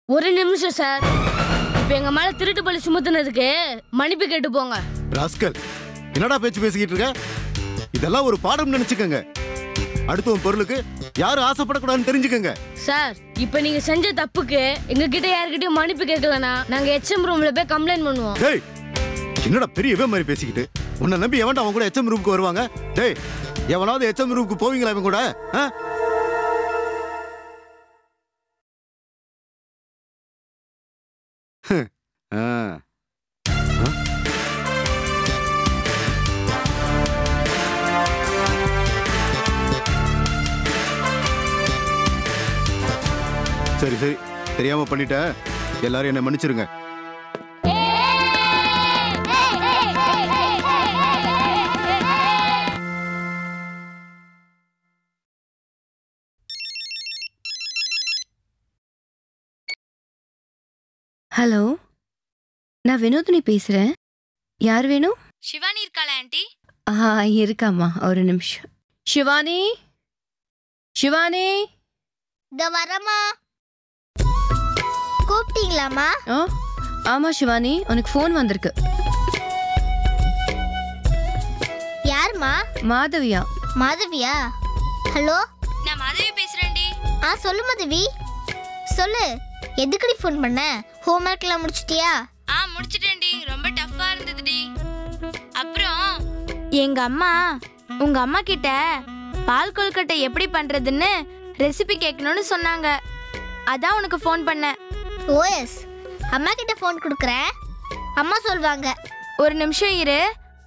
ஒரு நிமிஷம் சார். இப்ப எங்க மேல திருட்டு பழி சுமத்துனதுக்கு மன்னிப்பு கேட்டு போங்க. ராஸ்கல், என்னடா பேச்சு பேசிக்கிட்டு இருக்க? இதெல்லாம் ஒரு பாடம் நினைச்சுக்கங்க. அடுத்தவன் பொருளுக்கு யாரும் ஆசைப்படக்கூடாதுன்னு தெரிஞ்சுக்கங்க. சார், இப்ப நீங்க செஞ்ச தப்புக்கு எங்க கிட்ட யாருக்கிட்டயும் மன்னிப்பு கேட்கலனா நாங்க HM ரூம்ல போய் கம்ப்ளைண்ட் பண்ணுவோம். டேய், என்னடா பெரியவே மாதிரி பேசிக்கிட்டு? உன்னை நம்பி எவன்டா அவன் கூட HM ரூமுக்கு வருவாங்க? டேய், எவனாவது HM ரூமுக்கு போவீங்களா இவன் கூட? சரி சரி, தெரியாம பண்ணிட்டேன். எல்லாரும் என்ன மன்னிச்சிருங்க. ஹலோ, நான் வினோதினி பேசுறேன். யார் வேணும்? சிவானி இருக்காளா ஆண்டி? இருக்காமா, ஒரு நிமிஷம். சிவானி, சிவானி. இதோ வரமா. கூப்பிட்டீங்களாமா? ஆமா சிவானி, உனக்கு ஃபோன் வந்திருக்கு. யாருமா? மாதவியா. மாதவியா? ஹலோ, நான் மாதவி பேசுறேன்டி. சொல்லு மாதவி, சொல்லு. எதுக்குடி ஃபோன் பண்ண? ஹோம்வொர்க் எல்லாம் முடிச்சிட்டியா? முடிச்சிட்டேன்டி. ரொம்ப டஃப்பா இருந்ததுடி. அப்புறம் எங்க அம்மா உங்க அம்மா கிட்ட பால் கொழுக்கட்டை எப்படி பண்றதுன்னு ரெசிபி கேட்கணும்னு சொன்னாங்க. அதான் உனக்கு ஃபோன் பண்ணேன். ஓஎஸ், அம்மா கிட்ட ஃபோன் கொடுக்குறேன். அம்மா சொல்வாங்க. ஒரு நிமிஷம் இரு,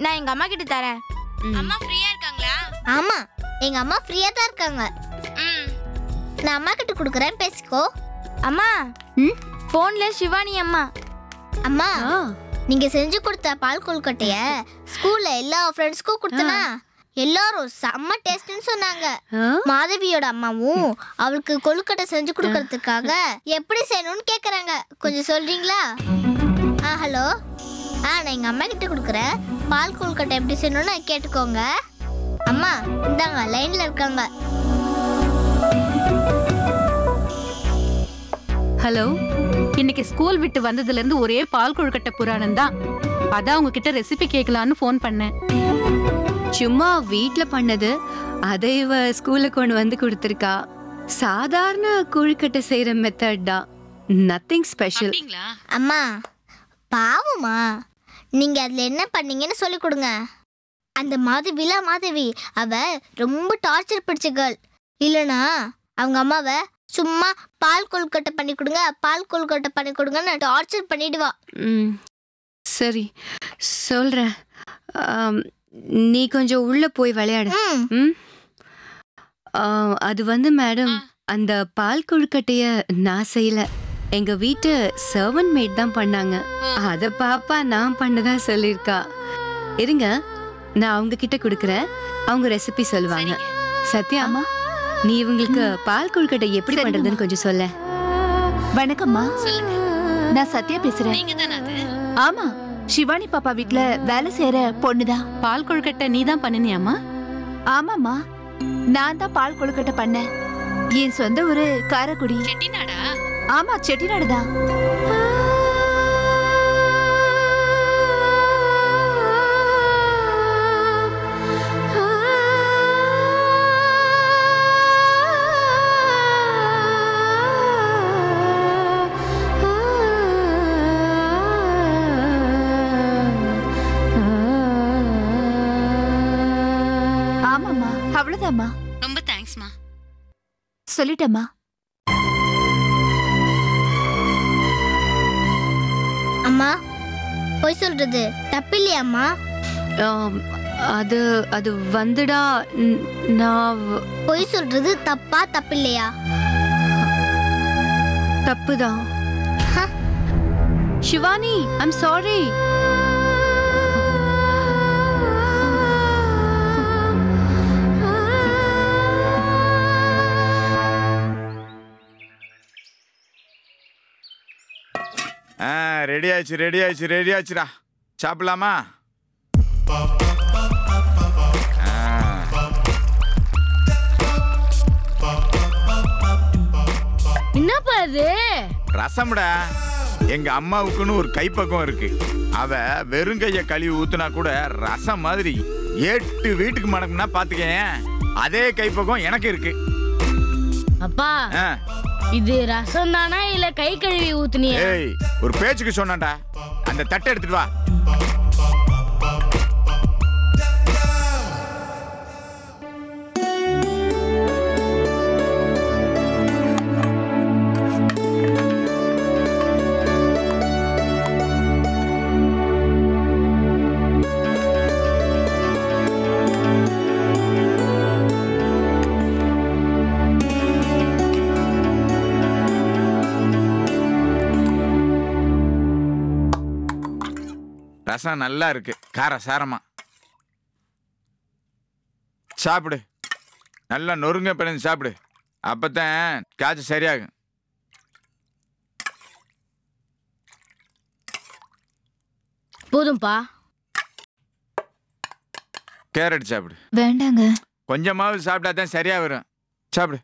நான் எங்க அம்மா கிட்ட தரேன். அம்மா ஃப்ரீயா இருக்காங்களா? ஆமா, எங்க அம்மா ஃப்ரீயா தான் இருக்காங்க. நான் அம்மா கிட்ட கொடுக்குறேன், பேசிக்கோ. அம்மா, போன்ல சிவானி அம்மா. அம்மா, நீங்க செஞ்சு கொடுத்த பால் கொழுக்கட்டைய ஸ்கூல்ல எல்லா ஃப்ரெண்ட்ஸ்க்கும் கொடுத்தனா எல்லாரும் செம்ம டேஸ்ட்னு சொன்னாங்க. மாதவியோட அம்மாவும் அவளுக்கு கொழுக்கட்டை செஞ்சு கொடுக்கறதுக்காக எப்படி செய்யணும்னு கேக்குறாங்க. கொஞ்சம் சொல்றீங்களா? ஹலோ, நான் எங்க அம்மா கிட்ட கொடுக்குறேன். பால் கொழுக்கட்டை எப்படி செய்யணும்னு கேட்டுக்கோங்க. அம்மா இந்தாங்க, லைன்ல இருக்காங்க. ஹலோ, இன்னைக்கு ஸ்கூல் விட்டு வந்ததுல இருந்து ஒரே பால் கொழுக்கட்டை புராணம் தான். அதான் உங்ககிட்ட ரெசிபி கேட்கலான்னு ஃபோன் பண்ணேன். சும்மா வீட்ல பண்ணது, அதை இவ ஸ்கூல்ல கொண்டு வந்து கொடுத்திருக்கா. சாதாரண கொழுக்கட்டை செய்யற மெத்தட் தான், நத்திங் ஸ்பெஷல். அம்மா பாவமா, நீங்க அதுல என்ன பண்ணீங்கன்னு சொல்லி கொடுங்க. அந்த மாதவி அவ ரொம்ப டார்ச்சர் பிடிச்ச கேர்ள். இல்லனா அவங்க அம்மாவை சும்மா பால் கொழுக்கட்டை பண்ணி கொடுங்க, பால் கொழுக்கட்டை பண்ணி கொடுங்கன்னு டார்ச்சர் பண்ணிடுவா. சரி சொல்றேன், நீ கொஞ்சம் உள்ள போய் விளையாடு. அது வந்து மேடம், அந்த பால் கொழுக்கட்டைய நான் செய்யல, எங்க வீட்டு சர்வன்ட் மேட் தான் பண்ணாங்க. அத பாப்பா நான் பண்ணதா சொல்லிருக்கா. இருங்க, நான் அவங்க கிட்ட கொடுக்கறேன், அவங்க ரெசிபி சொல்லுவாங்க. சத்யா, நீ இவங்களுக்கு பால் கொழுக்கட்டை எப்படி பண்றதுன்னு கொஞ்சம் சொல்ல. வணக்கம்மா, நான் சத்யா பேசுறேன். நீங்க தானே அது? ஆமா, சிவானி பாப்பா வீட்ல வேலை செய்யற பொண்ணுதான். பால் கொழுக்கட்டை நீ தான் பண்ணினியாமா? ஆமாம்மா, நான் தான் பால் கொழுக்கட்டை பண்ணேன். என் சொந்த ஊரு காரைக்குடி. செட்டிநாடா? ஆமா, செட்டிநாடு தான். ஆமாம்மா, அவ்வளவுதாம்மா. ரொம்ப தேங்க்ஸ்மா. சொல்லிட்டேம்மா. அம்மா, போய் சொல்றது தப்பில்லையாம்மா? அது அது வந்துடா, நான் போய் சொல்றது தப்பா தப்பில்லையா? தப்புதான். Shivani, I'm sorry. ரெடி ஆயிடுச்சுடா. சாப்பிடலாமா? என்னப்பா அது? ரசம்டா. எங்க அம்மாவுக்குன்னு ஒரு கைப்பக்கம் இருக்கு. அவ வெறுங்கைய கழுவி ஊத்துனா கூட ரசம் மாதிரி 8 வீட்டுக்கு மணக்கும்னா பாத்துக்கேன். அதே கைப்பக்கம் எனக்கு இருக்கு. அப்பா இது ரசம் தானா இல்ல கை கழுவி ஊத்துனியா? ஏய் ஒரு பேச்சுக்கு சொன்னடா. அந்த தட்டை எடுத்துட்டு வா. ரசம் நல்லா இருக்கு, கார சாரமா. சாப்பிடு, நல்லா நொறுங்க பிணைந்து சாப்பிடு. அப்பதான் காய்ச்சல் சரியாகும். போதும்பா. கேரட் சாப்பிடு. வேண்டாங்க. கொஞ்சமாவது சாப்பிட்டா தான் சரியா வரும். சாப்பிடு.